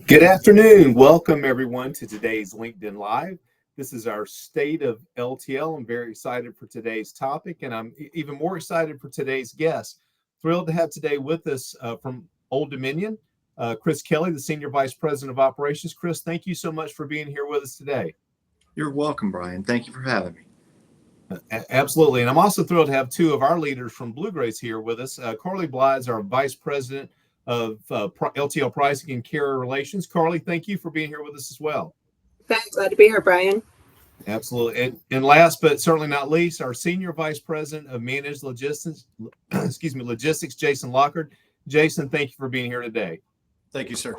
Good afternoon. Welcome everyone to today's LinkedIn Live. This is our state of LTL. I'm very excited for today's topic, and I'm even more excited for today's guest. Thrilled to have today with us from Old Dominion, Chris Kelley, the Senior Vice President of Operations. Chris, thank you so much for being here with us today. You're welcome, Brian. Thank you for having me. Absolutely. And I'm also thrilled to have two of our leaders from BlueGrace here with us. Carly Bly is our Vice President of LTL Pricing and Carrier Relations. Carly, thank you for being here with us as well. Thanks. Glad to be here, Brian. Absolutely. And last but certainly not least, our Senior Vice President of Managed Logistics, Logistics, Jason Lockard. Jason, thank you for being here today. Thank you, sir.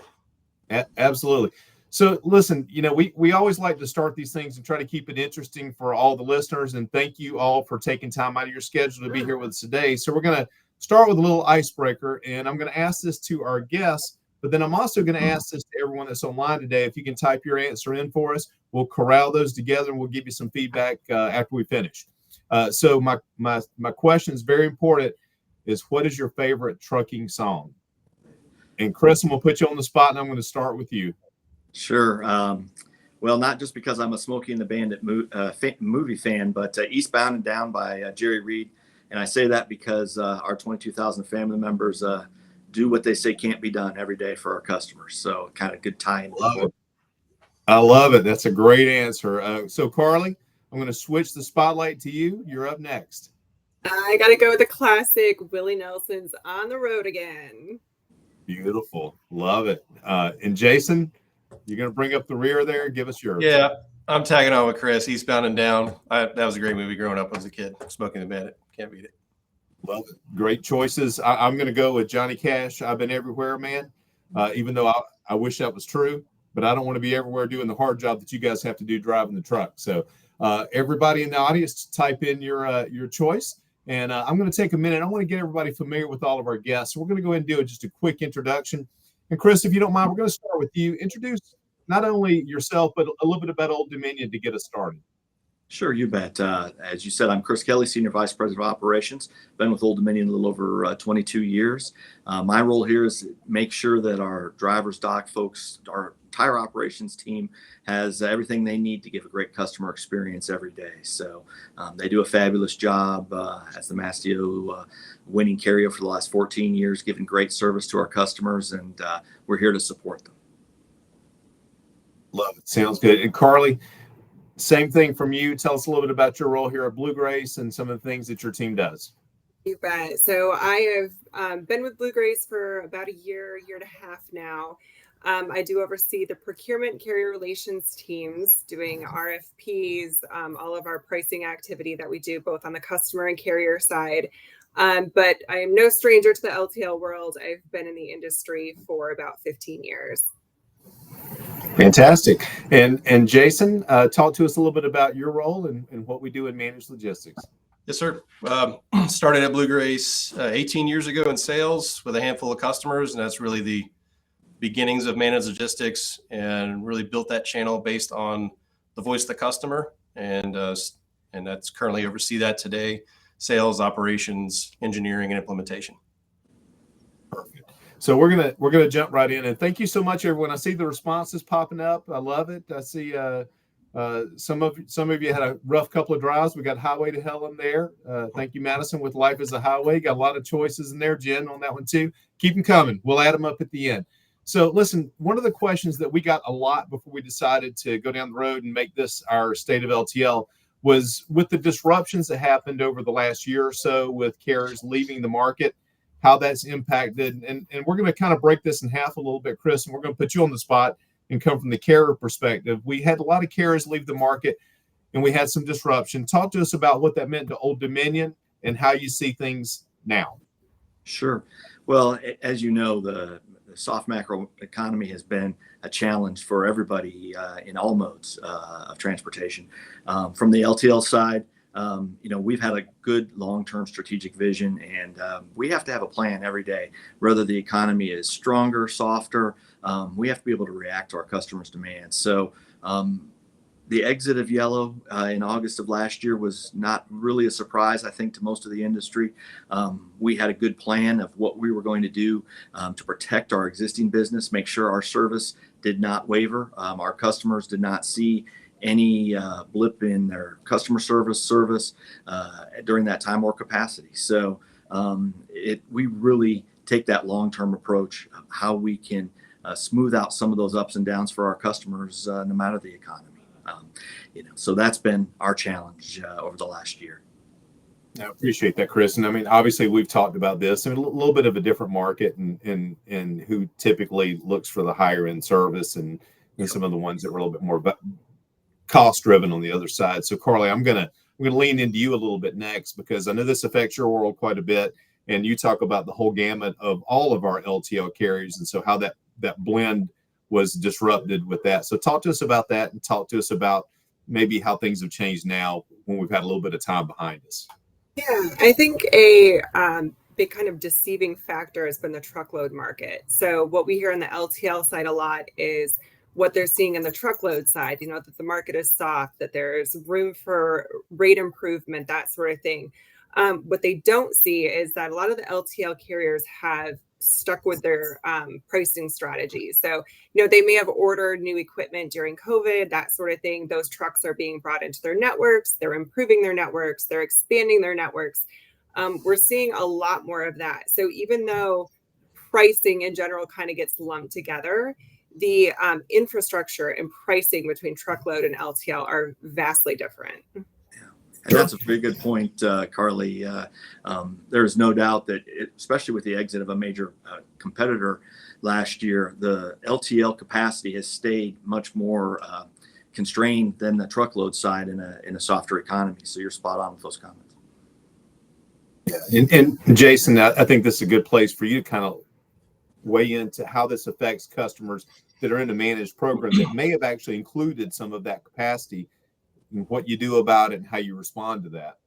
Absolutely. So listen, we always like to start these things and try to keep it interesting for all the listeners. And thank you all for taking time out of your schedule to be here with us today. So we're going to start with a little icebreaker, and I'm going to ask this to our guests, but then I'm also going to ask this to everyone that's online today. If you can type your answer in for us, we'll corral those together and we'll give you some feedback after we finish. So my question is very important, is what is your favorite trucking song? And Chris, I'm going to put you on the spot, and I'm going to start with you. Sure. Well, not just because I'm a Smokey and the Bandit movie fan, but Eastbound and Down by Jerry Reed. And I say that because our 22,000 family members do what they say can't be done every day for our customers. So kind of good tie-in. I love it. That's a great answer. So Carly, I'm going to switch the spotlight to you. You're up next. I got to go with the classic Willie Nelson's On the Road Again. Beautiful. Love it. And Jason, you're going to bring up the rear there. Give us yours. Yeah, I'm tagging on with Chris. Eastbound and Down. That was a great movie growing up as a kid. Smoking the Bandit. Can't beat it. Love it. Great choices. I'm going to go with Johnny Cash. I've been everywhere, man. Even though I wish that was true, but I don't want to be everywhere doing the hard job that you guys have to do driving the truck. So everybody in the audience, type in your choice. And I'm going to take a minute. I want to get everybody familiar with all of our guests. So we're going to go ahead and do just a quick introduction. And Chris, if you don't mind, we're going to start with you. Introduce not only yourself, but a little bit about Old Dominion to get us started. Sure, you bet. As you said, I'm Chris Kelley, Senior Vice President of Operations. Been with Old Dominion a little over 22 years. My role here is to make sure that our drivers, dock folks, our tire operations team has everything they need to give a great customer experience every day. So they do a fabulous job as the Mastio winning carrier for the last 14 years, giving great service to our customers, and we're here to support them. Love it. Sounds good. And Carly, same thing from you. Tell us a little bit about your role here at BlueGrace and some of the things that your team does. You bet. So I have been with BlueGrace for about a year and a half now. I do oversee the procurement carrier relations teams, doing RFPs, all of our pricing activity that we do both on the customer and carrier side. But I am no stranger to the LTL world. I've been in the industry for about 15 years. Fantastic. And Jason, talk to us a little bit about your role and what we do in managed logistics. Yes, sir. Started at BlueGrace 18 years ago in sales with a handful of customers, and that's really the beginnings of managed logistics, and really built that channel based on the voice of the customer, and that's currently oversee that today: sales, operations, engineering, and implementation. Perfect. So we're gonna jump right in, and thank you so much, everyone. I see the responses popping up. I love it. I see some of you had a rough couple of drives. We got Highway to Hell in there. Thank you, Madison, with Life is a Highway. Got a lot of choices in there. Jen on that one too. Keep them coming. We'll add them up at the end. So listen, one of the questions that we got a lot before we decided to go down the road and make this our state of LTL was with the disruptions that happened over the last year or so with carriers leaving the market, how that's impacted. And we're going to kind of break this in half a little bit, Chris, and we're going to put you on the spot and come from the carrier perspective. We had a lot of carriers leave the market, and we had some disruption. Talk to us about what that meant to Old Dominion and how you see things now. Sure. Well, as you know, the soft macro economy has been a challenge for everybody in all modes of transportation. From the LTL side, we've had a good long-term strategic vision, and we have to have a plan every day. Whether the economy is stronger, softer, we have to be able to react to our customers' demands. So The exit of Yellow in August of last year was not really a surprise, I think, to most of the industry. We had a good plan of what we were going to do to protect our existing business, make sure our service did not waver. Our customers did not see any blip in their customer service during that time or capacity. So we really take that long-term approach of how we can smooth out some of those ups and downs for our customers, no matter the economy. So that's been our challenge over the last year. I appreciate that, Chris. And I mean, obviously, we've talked about this. I mean, a little bit of a different market, and who typically looks for the higher end service, and some of the ones that were a little bit more cost driven on the other side. So, Carly, I'm gonna lean into you a little bit next, because I know this affects your world quite a bit, and you talk about the whole gamut of all of our LTL carriers, and so how that blend was disrupted with that. So talk to us about that, and talk to us about maybe how things have changed now when we've had a little bit of time behind us. Yeah, I think a big kind of deceiving factor has been the truckload market. So what we hear on the LTL side a lot is what they're seeing in the truckload side, that the market is soft, that there's room for rate improvement, that sort of thing. What they don't see is that a lot of the LTL carriers have stuck with their pricing strategy. So, they may have ordered new equipment during COVID, that sort of thing. Those trucks are being brought into their networks. They're improving their networks. They're expanding their networks. We're seeing a lot more of that. So even though pricing in general kind of gets lumped together, the infrastructure and pricing between truckload and LTL are vastly different. And that's a very good point, Carly. There's no doubt that, especially with the exit of a major competitor last year, the LTL capacity has stayed much more constrained than the truckload side in a softer economy. So you're spot on with those comments. Yeah, and Jason, I think this is a good place for you to kind of weigh into how this affects customers that are in a managed program that may have actually included some of that capacity, and what you do about it and how you respond to that.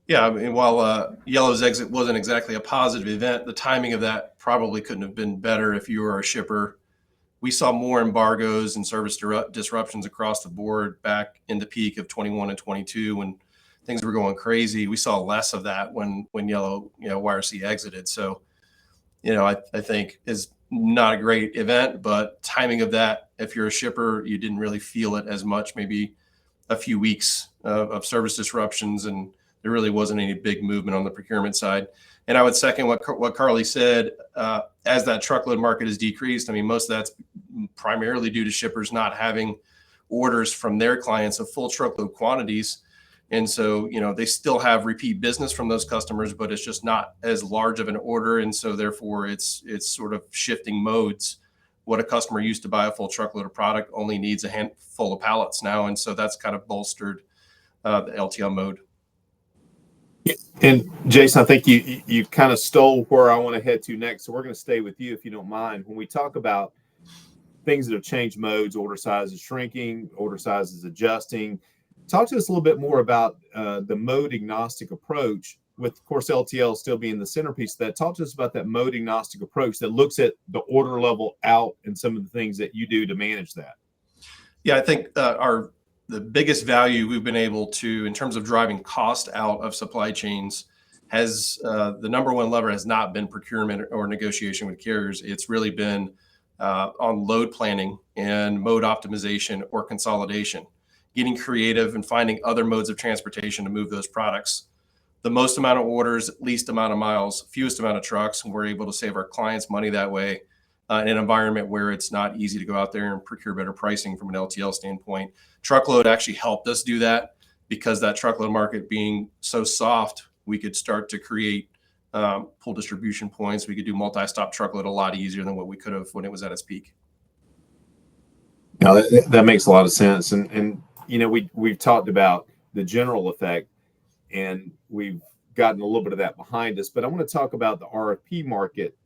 Yeah, I mean, while Yellow's exit wasn't exactly a positive event, the timing of that probably couldn't have been better if you were a shipper. We saw more embargoes and service disruptions across the board back in the peak of 21 and 22 when things were going crazy. We saw less of that when Yellow, YRC exited. So, I think is not a great event, but timing of that, if you're a shipper, you didn't really feel it as much, maybe a few weeks of service disruptions, and there really wasn't any big movement on the procurement side. And I would second what Carly said. As that truckload market has decreased, I mean, most of that's primarily due to shippers not having orders from their clients of full truckload quantities. And so, they still have repeat business from those customers, but it's just not as large of an order. And so therefore it's sort of shifting modes. What a customer used to buy a full truckload of product only needs a handful of pallets now. And so that's kind of bolstered the LTL mode. And Jason, I think you kind of stole where I want to head to next. So we're going to stay with you if you don't mind. When we talk about things that have changed modes, order size is shrinking, order size is adjusting. Talk to us a little bit more about the mode agnostic approach, with, of course, LTL still being the centerpiece of that. Talk to us about that mode agnostic approach that looks at the order level out and some of the things that you do to manage that. Yeah, I think the biggest value we've been able to, in terms of driving cost out of supply chains, has the number one lever has not been procurement or negotiation with carriers. It's really been on load planning and mode optimization or consolidation, getting creative and finding other modes of transportation to move those products. The most amount of orders, least amount of miles, fewest amount of trucks, and we're able to save our clients money that way in an environment where it's not easy to go out there and procure better pricing from an LTL standpoint. Truckload actually helped us do that, because that truckload market being so soft, we could start to create pull distribution points. We could do multi-stop truckload a lot easier than what we could have when it was at its peak. Now that makes a lot of sense. And we've talked about the general effect, and we've gotten a little bit of that behind us, but I want to talk about the RFP market,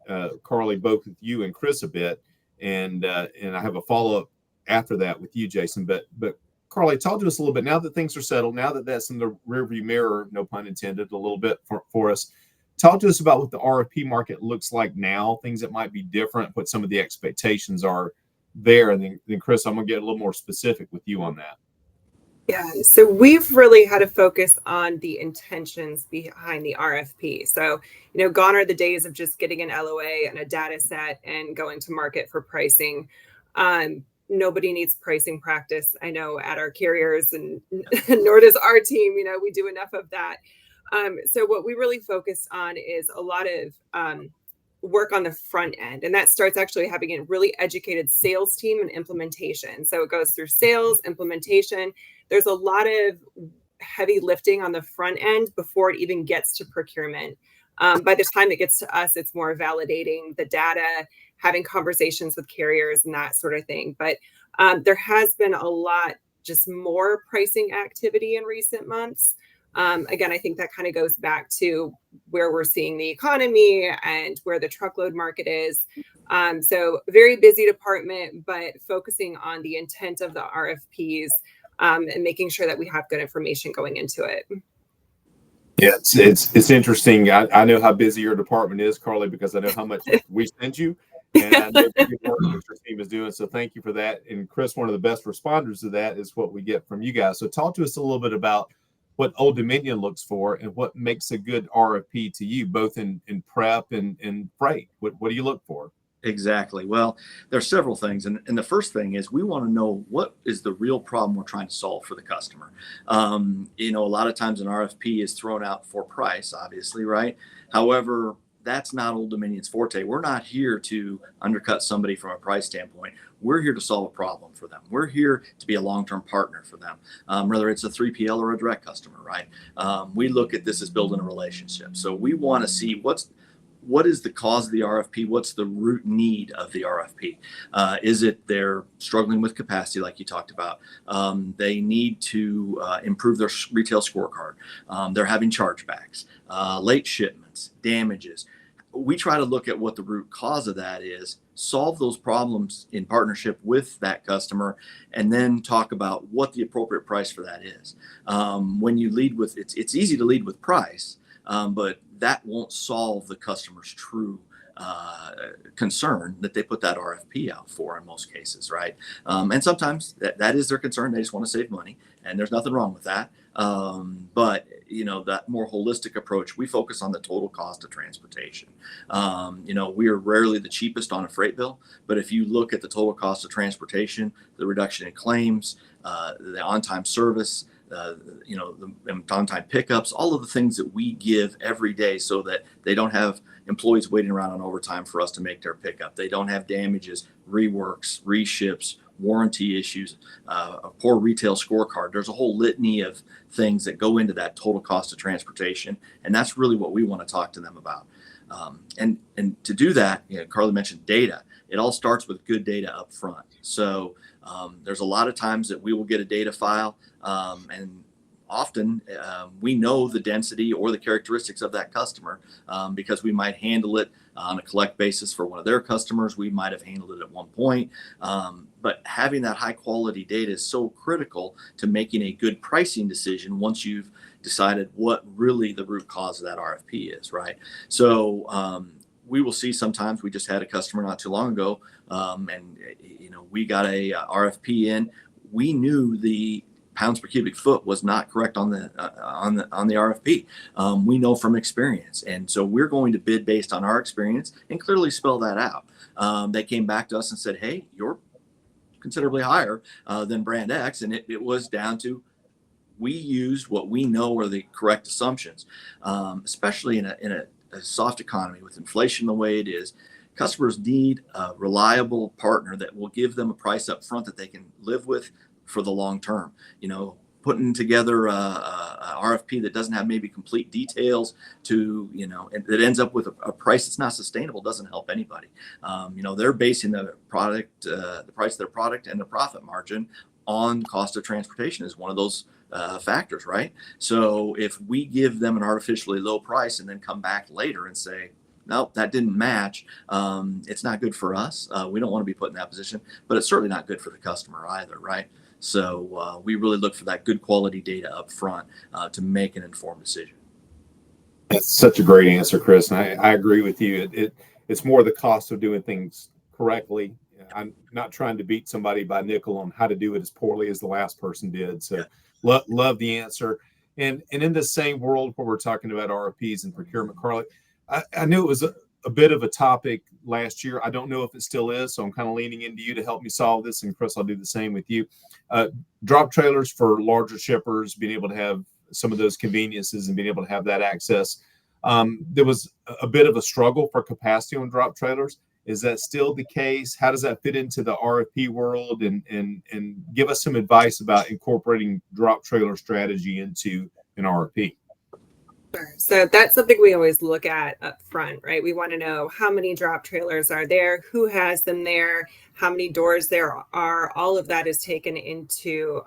Carly, both with you and Chris a bit. And I have a follow-up after that with you, Jason, but Carly, talk to us a little bit now that things are settled, now that that's in the rearview mirror, no pun intended, a little bit for us. Talk to us about what the RFP market looks like now, things that might be different, what some of the expectations are there, and then Chris, I'm gonna get a little more specific with you on that. Yeah, so we've really had to focus on the intentions behind the RFP. So, gone are the days of just getting an LOA and a data set and going to market for pricing. Nobody needs pricing practice, I know, at our carriers, and nor does our team. We do enough of that. So what we really focused on is a lot of work on the front end. And that starts actually having a really educated sales team and implementation. So it goes through sales, implementation. There's a lot of heavy lifting on the front end before it even gets to procurement. By the time it gets to us, it's more validating the data, having conversations with carriers and that sort of thing. But there has been a lot just more pricing activity in recent months. Again, I think that kind of goes back to where we're seeing the economy and where the truckload market is. So very busy department, but focusing on the intent of the RFPs and making sure that we have good information going into it. Yeah, it's interesting. I know how busy your department is, Carly, because I know how much we send you, and I know the good work that your team is doing. So thank you for that. And Chris, one of the best responders to that is what we get from you guys. So talk to us a little bit about what Old Dominion looks for and what makes a good RFP to you, both in prep and freight. What do you look for? Exactly. Well, there's several things. And the first thing is we want to know what is the real problem we're trying to solve for the customer. A lot of times an RFP is thrown out for price, obviously, right? However, that's not Old Dominion's forte. We're not here to undercut somebody from a price standpoint. We're here to solve a problem for them. We're here to be a long-term partner for them, whether it's a 3PL or a direct customer, right? We look at this as building a relationship. So we want to see what is the cause of the RFP? What's the root need of the RFP? Is it they're struggling with capacity, like you talked about? They need to improve their retail scorecard. They're having chargebacks, late shipments, damages. We try to look at what the root cause of that is, solve those problems in partnership with that customer, and then talk about what the appropriate price for that is. When you lead with, it's easy to lead with price, but that won't solve the customer's true concern that they put that RFP out for in most cases, right? And sometimes that is their concern. They just want to save money, and there's nothing wrong with that. But that more holistic approach, we focus on the total cost of transportation. We are rarely the cheapest on a freight bill, but if you look at the total cost of transportation, the reduction in claims, the on-time service, the on-time pickups, all of the things that we give every day so that they don't have employees waiting around on overtime for us to make their pickup. They don't have damages, reworks, reships, warranty issues, a poor retail scorecard. There's a whole litany of things that go into that total cost of transportation. And that's really what we want to talk to them about. And to do that, Carly mentioned data. It all starts with good data up front. So there's a lot of times that we will get a data file, and often we know the density or the characteristics of that customer because we might handle it on a collect basis for one of their customers. We might have handled it at one point. But having that high quality data is so critical to making a good pricing decision once you've decided what really the root cause of that RFP is, right? So we will see sometimes, we just had a customer not too long ago, and we got a RFP in. We knew the pounds per cubic foot was not correct on the RFP. We know from experience, and so we're going to bid based on our experience and clearly spell that out. They came back to us and said, "Hey, you're considerably higher than brand X," and it was down to we used what we know are the correct assumptions, especially in a soft economy with inflation the way it is. Customers need a reliable partner that will give them a price up front that they can live with for the long term. Putting together a RFP that doesn't have maybe complete details and that ends up with a price that's not sustainable doesn't help anybody. They're basing the price of their product and the profit margin on cost of transportation is one of those factors, right? So if we give them an artificially low price and then come back later and say, nope, that didn't match, it's not good for us. We don't want to be put in that position, but it's certainly not good for the customer either, right? So we really look for that good quality data up front to make an informed decision. That's such a great answer, Chris. And I agree with you. It's more the cost of doing things correctly I'm not trying to beat somebody by nickel on how to do it as poorly as the last person did. So love the answer. And in the same world where we're talking about RFPs and procurement, Carly, I knew it was a bit of a topic last year. I don't know if it still is, so I'm kind of leaning into you to help me solve this. And Chris, I'll do the same with you. Drop trailers for larger shippers, being able to have some of those conveniences and being able to have that access. There was a bit of a struggle for capacity on drop trailers. Is that still the case? How does that fit into the RFP world? And give us some advice about incorporating drop trailer strategy into an RFP. Sure. So that's something we always look at up front, right? We want to know how many drop trailers are there, who has them there, how many doors there are. All of that is taken into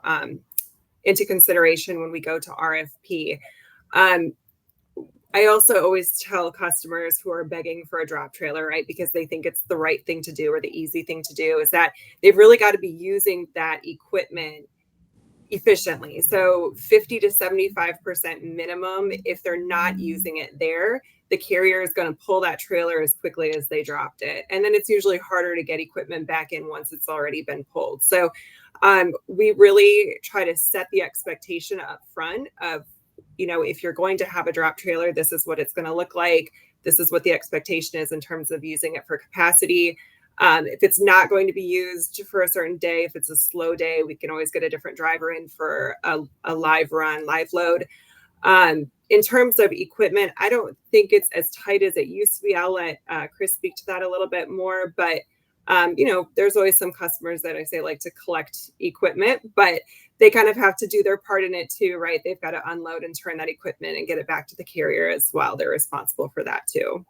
consideration when we go to RFP. I also always tell customers who are begging for a drop trailer, right, because they think it's the right thing to do or the easy thing to do, is that they've really got to be using that equipment efficiently. So 50 to 75% minimum. If they're not using it there, the carrier is going to pull that trailer as quickly as they dropped it. And then it's usually harder to get equipment back in once it's already been pulled. So we really try to set the expectation up front of, if you're going to have a drop trailer, this is what it's going to look like. This is what the expectation is in terms of using it for capacity. If it's not going to be used for a certain day, if it's a slow day, we can always get a different driver in for a live run, live load. In terms of equipment, I don't think it's as tight as it used to be. I'll let Chris speak to that a little bit more, but there's always some customers that I say like to collect equipment, but they kind of have to do their part in it too, right? They've got to unload and turn that equipment and get it back to the carrier as well. They're responsible for that too.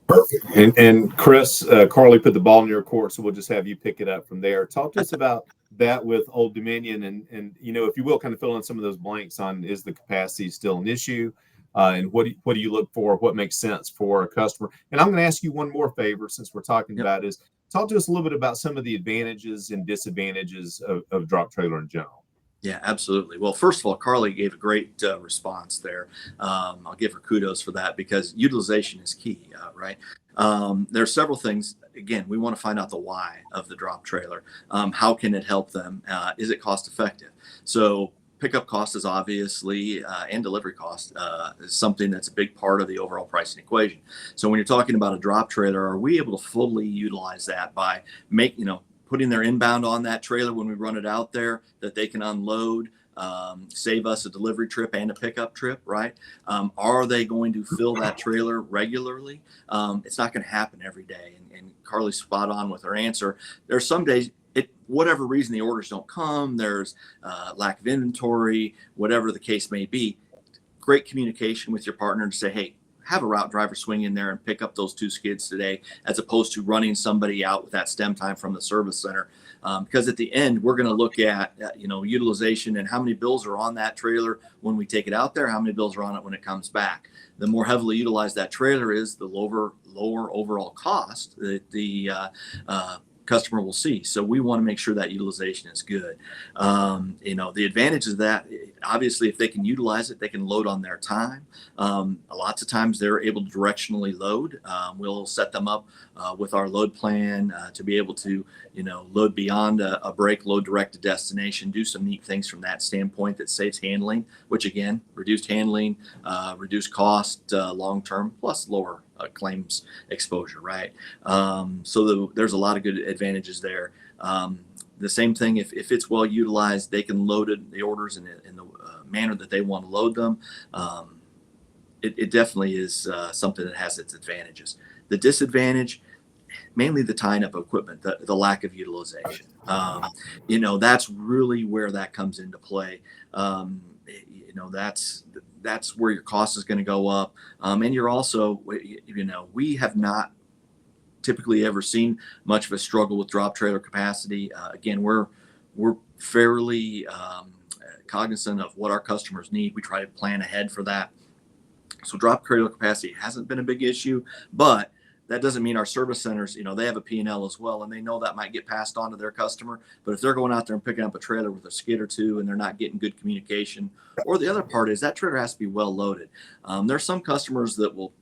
Perfect. And Chris, Carly put the ball in your court, so we'll just have you pick it up from there. Talk to us about that with Old Dominion and if you will, kind of fill in some of those blanks on, is the capacity still an issue? And what do you look for? What makes sense for a customer? And I'm going to ask you one more favor since we're talking about is talk to us a little bit about some of the advantages and disadvantages of drop trailer in general. Yeah, absolutely. Well, first of all, Carly gave a great response there. I'll give her kudos for that because utilization is key, right? There are several things. Again, we want to find out the why of the drop trailer. How can it help them? Is it cost effective? So pickup cost is obviously, and delivery cost is something that's a big part of the overall pricing equation. So when you're talking about a drop trailer, are we able to fully utilize that by putting their inbound on that trailer when we run it out there that they can unload, save us a delivery trip and a pickup trip, right? Are they going to fill that trailer regularly? It's not going to happen every day. And Carly's spot on with her answer. There's some days, whatever reason the orders don't come, there's lack of inventory, whatever the case may be. Great communication with your partner to say, hey, have a route driver swing in there and pick up those 2 skids today, as opposed to running somebody out with that stem time from the service center. Because at the end, we're going to look at, utilization and how many bills are on that trailer when we take it out there, how many bills are on it when it comes back. The more heavily utilized that trailer is, the lower overall cost that the customer will see. So we want to make sure that utilization is good. The advantage of that, obviously, if they can utilize it, they can load on their time. Lots of times they're able to directionally load. We'll set them up with our load plan to be able to, load beyond a break, load direct to destination, do some neat things from that standpoint that saves handling, which again, reduced handling, reduced cost long-term, plus lower claims exposure, right? So there's a lot of good advantages there. The same thing, if it's well utilized, they can load the orders in the manner that they want to load them. It definitely is something that has its advantages. The disadvantage, mainly the tying up of equipment, the lack of utilization. That's really where that comes into play. That's where your cost is going to go up. And you're also, we have not typically ever seen much of a struggle with drop trailer capacity. Again, we're fairly cognizant of what our customers need. We try to plan ahead for that. So drop trailer capacity hasn't been a big issue, but that doesn't mean our service centers, they have a P&L as well, and they know that might get passed on to their customer. But if they're going out there and picking up a trailer with a skid or two and they're not getting good communication, or the other part is that trailer has to be well loaded. There's some customers that will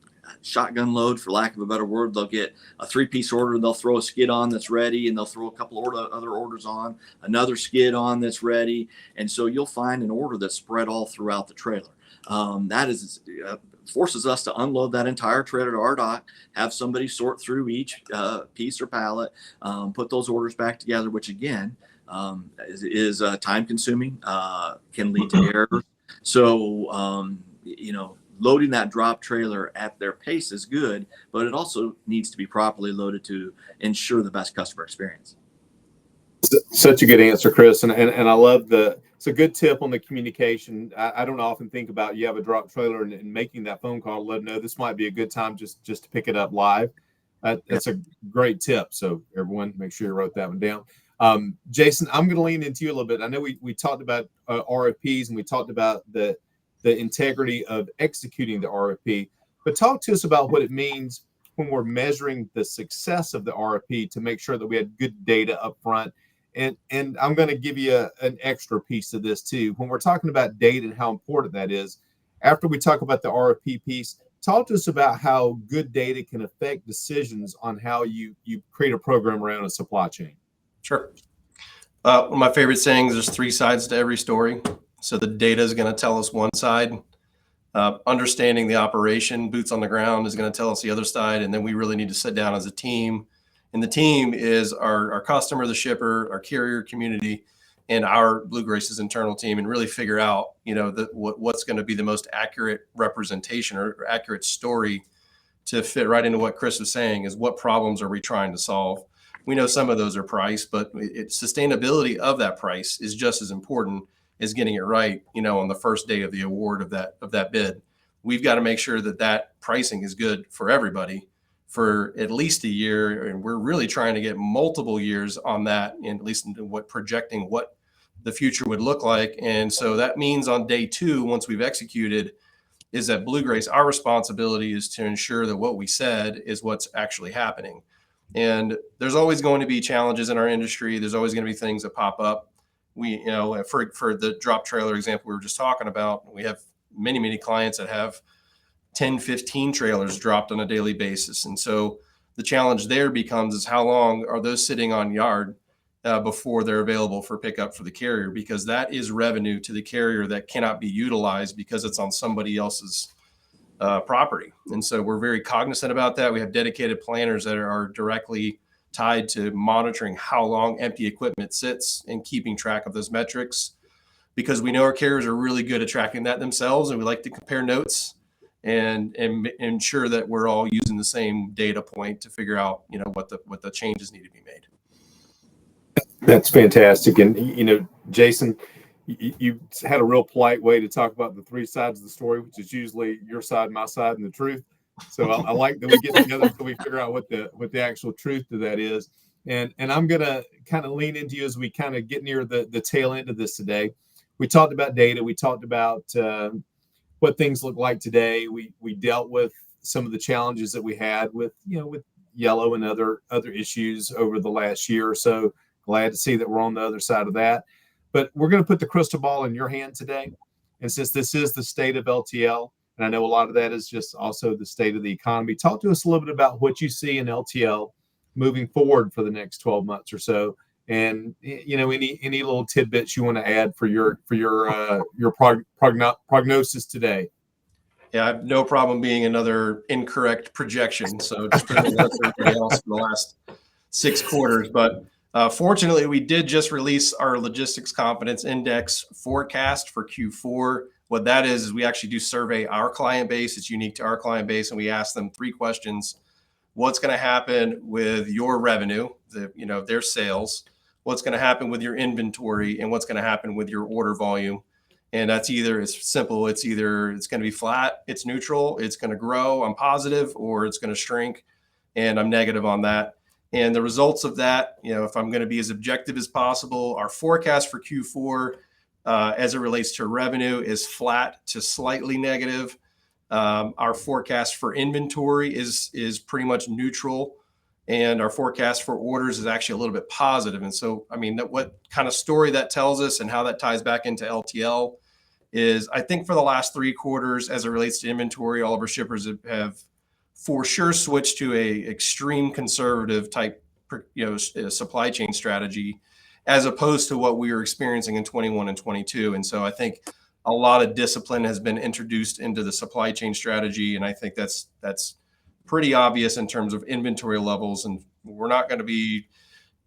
shotgun load, for lack of a better word. They'll get a 3-piece order, and they'll throw a skid on that's ready, and they'll throw a couple other orders on, another skid on that's ready. And so you'll find an order that's spread all throughout the trailer. That is forces us to unload that entire trailer to our dock, have somebody sort through each piece or pallet, put those orders back together, which again is time consuming, can lead to errors. So, loading that drop trailer at their pace is good, but it also needs to be properly loaded to ensure the best customer experience. Such a good answer, Chris. And I love it's a good tip on the communication. I don't often think about you have a drop trailer and making that phone call to let them know this might be a good time just to pick it up live. That's a great tip. So everyone, make sure you wrote that one down. Jason, I'm going to lean into you a little bit. I know we talked about RFPs, and we talked about the integrity of executing the RFP, but talk to us about what it means when we're measuring the success of the RFP to make sure that we had good data up front. And I'm going to give you an extra piece of this too. When we're talking about data and how important that is, after we talk about the RFP piece, talk to us about how good data can affect decisions on how you create a program around a supply chain. Sure. One of my favorite sayings, there's 3 sides to every story. So the data is going to tell us one side. Understanding the operation, boots on the ground, is going to tell us the other side. And then we really need to sit down as a team. And the team is our customer, the shipper, our carrier community, and our BlueGrace's internal team, and really figure out, what's going to be the most accurate representation or accurate story to fit right into what Chris was saying, is what problems are we trying to solve? We know some of those are price, but sustainability of that price is just as important as getting it right, on the first day of the award of that bid. We've got to make sure that pricing is good for everybody for at least a year. And we're really trying to get multiple years on that, and at least into projecting what the future would look like. And so that means on day 2, once we've executed, is that BlueGrace, our responsibility is to ensure that what we said is what's actually happening. And there's always going to be challenges in our industry. There's always going to be things that pop up. We, for the drop trailer example we were just talking about, we have many, many clients that have 10, 15 trailers dropped on a daily basis. And so the challenge there becomes is how long are those sitting on yard before they're available for pickup for the carrier, because that is revenue to the carrier that cannot be utilized because it's on somebody else's property. And so we're very cognizant about that. We have dedicated planners that are directly tied to monitoring how long empty equipment sits and keeping track of those metrics, because we know our carriers are really good at tracking that themselves, and we like to compare notes and ensure that we're all using the same data point to figure out, what the changes need to be made. That's fantastic. And, Jason, you had a real polite way to talk about the 3 sides of the story, which is usually your side, my side, and the truth. So I like that we get together until we figure out what the actual truth to that is. And I'm going to kind of lean into you as we kind of get near the tail end of this today. We talked about data. We talked about what things look like today. We dealt with some of the challenges that we had with yellow and other issues over the last year or so. Glad to see that we're on the other side of that. But we're going to put the crystal ball in your hand today. And since this is the state of LTL, and I know a lot of that is just also the state of the economy, talk to us a little bit about what you see in LTL moving forward for the next 12 months or so. And, any little tidbits you want to add for your prognosis today. Yeah, I have no problem being another incorrect projection. So just put it up for everybody else for the last 6 quarters. But fortunately, we did just release our Logistics Confidence Index forecast for Q4. What that is we actually do survey our client base. It's unique to our client base. And we ask them 3 questions. What's going to happen with your revenue, their sales? What's going to happen with your inventory? And what's going to happen with your order volume? And that's it's simple. It's either it's going to be flat, it's neutral, it's going to grow, I'm positive, or it's going to shrink, and I'm negative on that. And the results of that, if I'm going to be as objective as possible, our forecast for Q4 as it relates to revenue is flat to slightly negative. Our forecast for inventory is pretty much neutral, and our forecast for orders is actually a little bit positive. And so, what kind of story that tells us and how that ties back into LTL is, I think for the last 3 quarters, as it relates to inventory, all of our shippers have for sure switch to a extreme conservative type, supply chain strategy, as opposed to what we were experiencing in 21 and 22. And so I think a lot of discipline has been introduced into the supply chain strategy. And I think that's pretty obvious in terms of inventory levels. And we're not going to be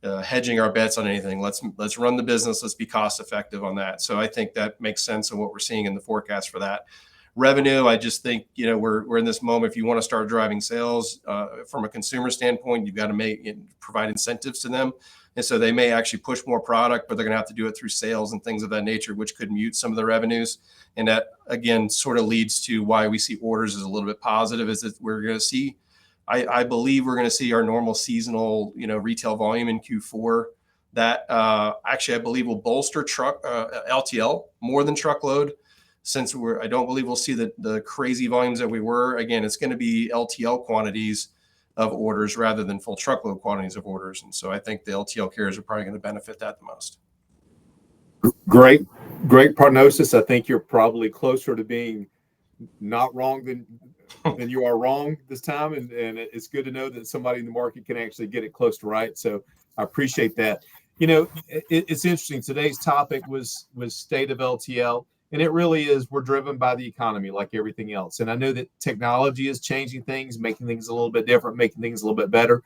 hedging our bets on anything. Let's run the business. Let's be cost effective on that. So I think that makes sense in what we're seeing in the forecast for that. Revenue, I just think, we're in this moment. If you want to start driving sales from a consumer standpoint, you've got to provide incentives to them. And so they may actually push more product, but they're going to have to do it through sales and things of that nature, which could mute some of the revenues. And that, again, sort of leads to why we see orders as a little bit positive, is that we're going to see, I believe we're going to see our normal seasonal, retail volume in Q4 that actually I believe will bolster LTL more than truckload, since I don't believe we'll see the crazy volumes that we were. Again, it's going to be LTL quantities of orders rather than full truckload quantities of orders. And so I think the LTL carriers are probably going to benefit that the most. Great prognosis. I think you're probably closer to being not wrong than you are wrong this time. And it's good to know that somebody in the market can actually get it close to right. So I appreciate that. It's interesting. Today's topic was state of LTL. And it really is, we're driven by the economy like everything else. And I know that technology is changing things, making things a little bit different, making things a little bit better.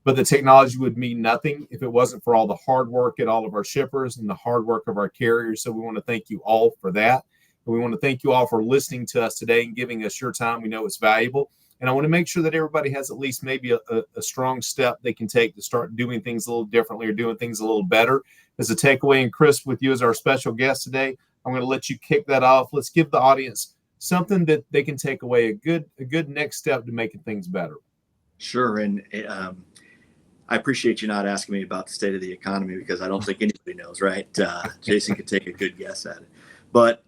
But the technology would mean nothing if it wasn't for all the hard work at all of our shippers and the hard work of our carriers. So we want to thank you all for that. And we want to thank you all for listening to us today and giving us your time. We know it's valuable. And I want to make sure that everybody has at least maybe a strong step they can take to start doing things a little differently or doing things a little better. As a takeaway, and Chris, with you as our special guest today, I'm going to let you kick that off. Let's give the audience something that they can take away, a good next step to making things better. Sure. And I appreciate you not asking me about the state of the economy, because I don't think anybody knows, right? Jason could take a good guess at it. But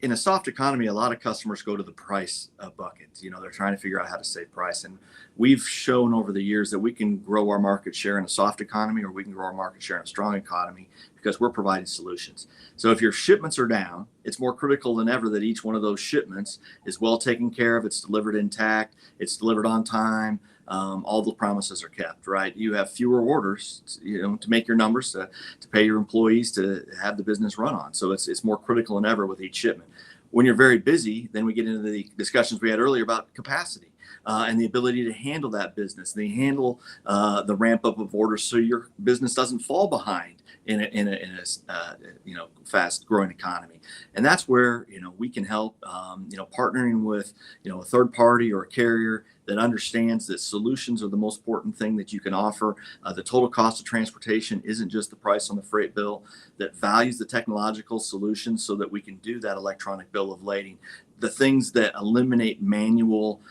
in a soft economy, a lot of customers go to the price bucket. They're trying to figure out how to save price. And we've shown over the years that we can grow our market share in a soft economy, or we can grow our market share in a strong economy, because we're providing solutions. So if your shipments are down, it's more critical than ever that each one of those shipments is well taken care of. It's delivered intact. It's delivered on time. All the promises are kept, right? You have fewer orders, to make your numbers, to pay your employees, to have the business run on. So it's more critical than ever with each shipment. When you're very busy, then we get into the discussions we had earlier about capacity and the ability to handle that business. They handle the ramp up of orders so your business doesn't fall behind in a fast growing economy. And that's where we can help, partnering with a third party or a carrier that understands that solutions are the most important thing that you can offer. The total cost of transportation isn't just the price on the freight bill, that values the technological solutions so that we can do that electronic bill of lading, the things that eliminate manual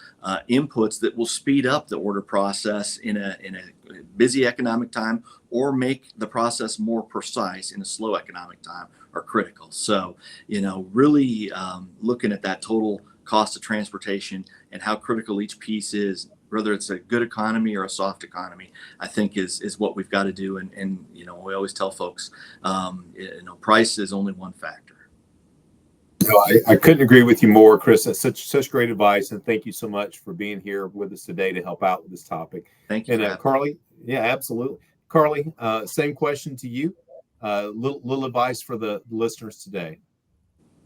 inputs that will speed up the order process in a busy economic time, or make the process more precise in a slow economic time, are critical. So, really looking at that total cost of transportation and how critical each piece is, whether it's a good economy or a soft economy, I think is what we've got to do. And we always tell folks, price is only one factor. I couldn't agree with you more, Chris. That's such great advice, and thank you so much for being here with us today to help out with this topic. Thank you. And Carly, yeah, absolutely. Carly, same question to you. Little advice for the listeners today.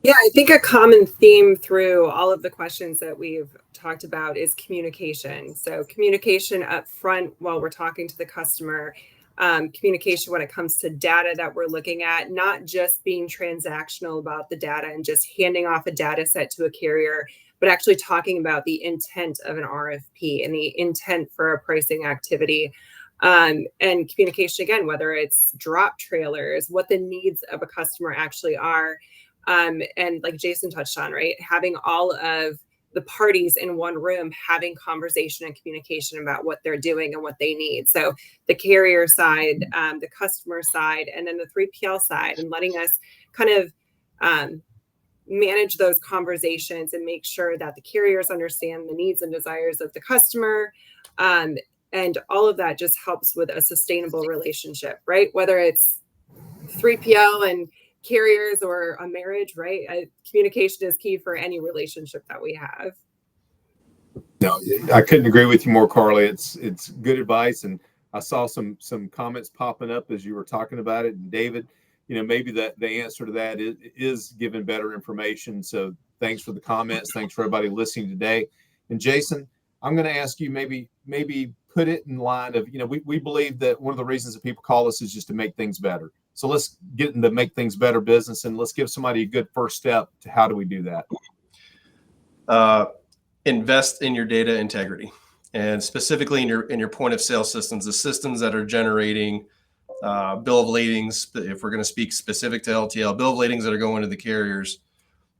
Yeah, I think a common theme through all of the questions that we've talked about is communication. So communication up front while we're talking to the customer, communication when it comes to data that we're looking at, not just being transactional about the data and just handing off a data set to a carrier, but actually talking about the intent of an RFP and the intent for a pricing activity. And communication, again, whether it's drop trailers, what the needs of a customer actually are. And like Jason touched on, right, having all of the parties in one room having conversation and communication about what they're doing and what they need. So the carrier side, the customer side, and then the 3PL side, and letting us kind of manage those conversations and make sure that the carriers understand the needs and desires of the customer. And all of that just helps with a sustainable relationship, right? Whether it's 3PL and carriers or a marriage, right? Communication is key for any relationship that we have. No, I couldn't agree with you more, Carly. It's good advice, and I saw some comments popping up as you were talking about it. And David, maybe that the answer to that is giving better information. So thanks for the comments. Thanks for everybody listening today. And Jason, I'm going to ask you maybe put it in line of, we believe that one of the reasons that people call us is just to make things better. So let's get into make things better business, and let's give somebody a good first step to how do we do that? Invest in your data integrity, and specifically in your point of sale systems, the systems that are generating bill of ladings. If we're going to speak specific to LTL, bill of ladings that are going to the carriers,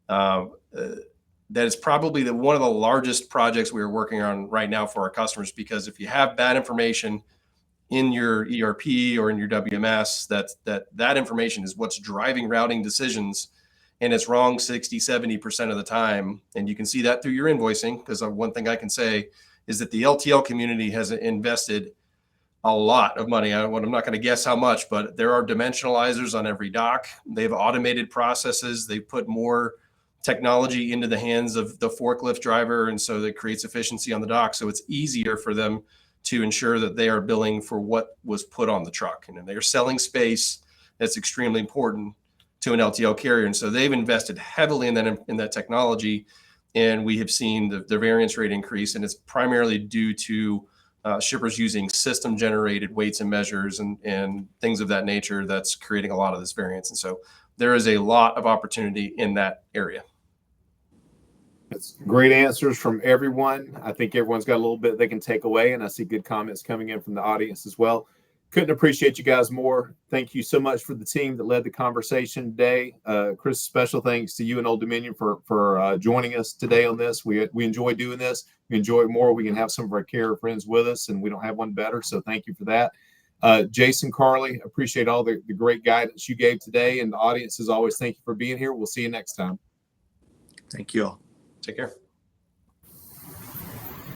that is probably one of the largest projects we are working on right now for our customers. Because if you have bad information in your ERP or in your WMS, that information is what's driving routing decisions. And it's wrong 60, 70% of the time. And you can see that through your invoicing, because one thing I can say is that the LTL community has invested a lot of money. I'm not going to guess how much, but there are dimensionalizers on every dock. They've automated processes. They've put more technology into the hands of the forklift driver. And so that creates efficiency on the dock. So it's easier for them to ensure that they are billing for what was put on the truck. And they are selling space. That's extremely important to an LTL carrier. And so they've invested heavily in that technology, and we have seen the variance rate increase. And it's primarily due to shippers using system generated weights and measures and things of that nature that's creating a lot of this variance. And so there is a lot of opportunity in that area. That's great answers from everyone. I think everyone's got a little bit they can take away, and I see good comments coming in from the audience as well. Couldn't appreciate you guys more. Thank you so much for the team that led the conversation today. Chris, special thanks to you and Old Dominion for joining us today on this. We enjoy doing this. We enjoy it more. We can have some of our carrier friends with us, and we don't have one better. So thank you for that. Jason, Carly, appreciate all the great guidance you gave today. And the audience, as always, thank you for being here. We'll see you next time. Thank you all. Take care.